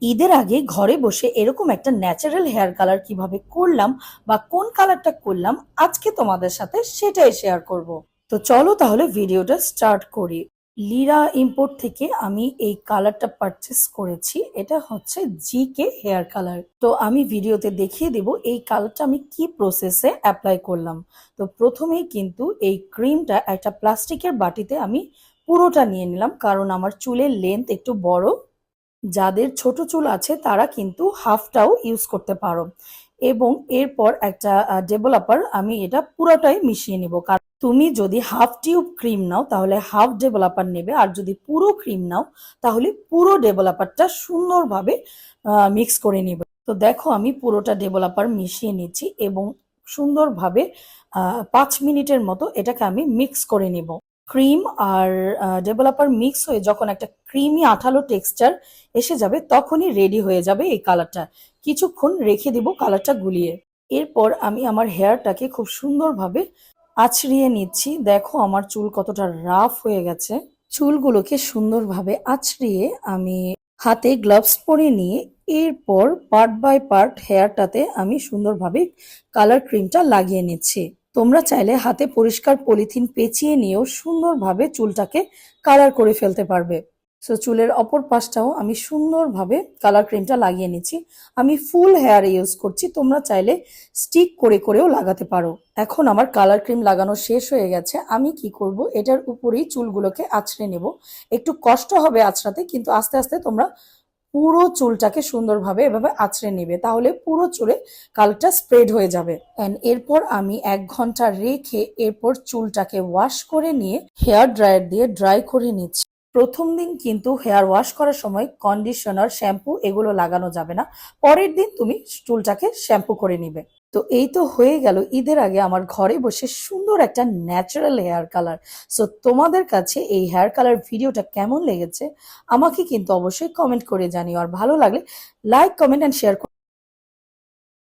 ঈদের আগে ঘরে বসে এরকম একটা ন্যাচারাল হেয়ার কালার কিভাবে করলাম বা কোন কালারটা করলাম আজকে তোমাদের সাথে সেটাই শেয়ার করব। তো চলো তাহলে ভিডিওটা স্টার্ট করি। লিরা ইম্পোর্ট থেকে আমি এই কালারটা পারচেস করেছি। এটা হচ্ছে জিকে হেয়ার কালার। তো আমি ভিডিওতে দেখিয়ে দেব এই কালারটা আমি কি প্রসেসে অ্যাপ্লাই করলাম। তো প্রথমেই কিন্তু এই ক্রিমটা একটা প্লাস্টিকের বাটিতে আমি পুরোটা নিয়ে নিলাম, কারণ আমার চুলের লেন্থ একটু বড়। যাদের ছোট চুল আছে তারা কিন্তু হাফটাও ইউজ করতে পারো। এবং এরপর একটা ডেভেলপার আমি এটা পুরোটাই মিশিয়ে নিব। কারণ তুমি যদি হাফ টিউব ক্রিম নাও তাহলে হাফ ডেভেলপার নেবে, আর যদি পুরো ক্রিম নাও তাহলে পুরো ডেভেলপারটা সুন্দরভাবে মিক্স করে নিবে। তো দেখো আমি পুরোটা ডেভেলপার মিশিয়ে নিচ্ছি এবং সুন্দরভাবে 5 মিনিটের মতো এটাকে আমি মিক্স করে নিব। ক্রিম আর ডেভেলপার মিক্স হয়ে যখন একটা ক্রিমি আঠালো টেক্সচার এসে যাবে তখনই রেডি হয়ে যাবে এই কালারটা। কিছুক্ষণ রেখে দিব কালারটা গুলিয়ে। এরপর আমি আমার হেয়ারটাকে খুব সুন্দরভাবে আঁচড়িয়ে নিচ্ছি। দেখো আমার চুল কতটা রাফ হয়ে গেছে। চুলগুলোকে সুন্দরভাবে আঁচড়িয়ে আমি হাতে গ্লাভস পরে নিয়ে এরপর পার্ট বাই পার্ট হেয়ারটাতে আমি সুন্দরভাবে কালার ক্রিমটা লাগিয়ে নিচ্ছি। তোমরা চাইলে হাতে পরিষ্কার পলিথিন পেঁচিয়ে নিয়েও সুন্দরভাবে চুলটাকে কালার করে ফেলতে পারবে। সো চুলের অপর পাশটাও আমি সুন্দরভাবে কালার ক্রিমটা লাগিয়ে নিচ্ছি। আমি ফুল হেয়ার ইউজ করছি, তোমরা চাইলে স্টিক করে করেও লাগাতে পারো। এখন আমার কালার ক্রিম লাগানো শেষ হয়ে গেছে। আমি কি করব, এটার উপরেই চুলগুলোকে আঁচড়ে নেব। একটু কষ্ট হবে আঁচড়াতে, কিন্তু আস্তে আস্তে তোমরা পুরো চুলটাকে সুন্দরভাবে এভাবে আঁচড়ে নেবে, তাহলে পুরো চুলে কালারটা স্প্রেড হয়ে যাবে। এন্ড এরপর আমি 1 ঘন্টা রেখে এরপর চুলটাকে ওয়াশ করে নিয়ে হেয়ার ড্রায়ার দিয়ে ড্রাই করে নিচ্ছি। প্রথম দিন কিন্তু হেয়ার ওয়াশ করার সময় কন্ডিশনার, শ্যাম্পু এগুলো লাগানো যাবে না। পরের দিন তুমি চুলটাকে শ্যাম্পু করে নিবে। তো এই তো হয়ে গেল ঈদের আগে আমার ঘরে বসে সুন্দর একটা ন্যাচারাল হেয়ার কালার। সো তোমাদের কাছে এই হেয়ার কালার ভিডিওটা কেমন লেগেছে আমাকে কিন্তু অবশ্যই কমেন্ট করে জানিও। আর ভালো লাগলে লাইক, কমেন্ট অ্যান্ড শেয়ার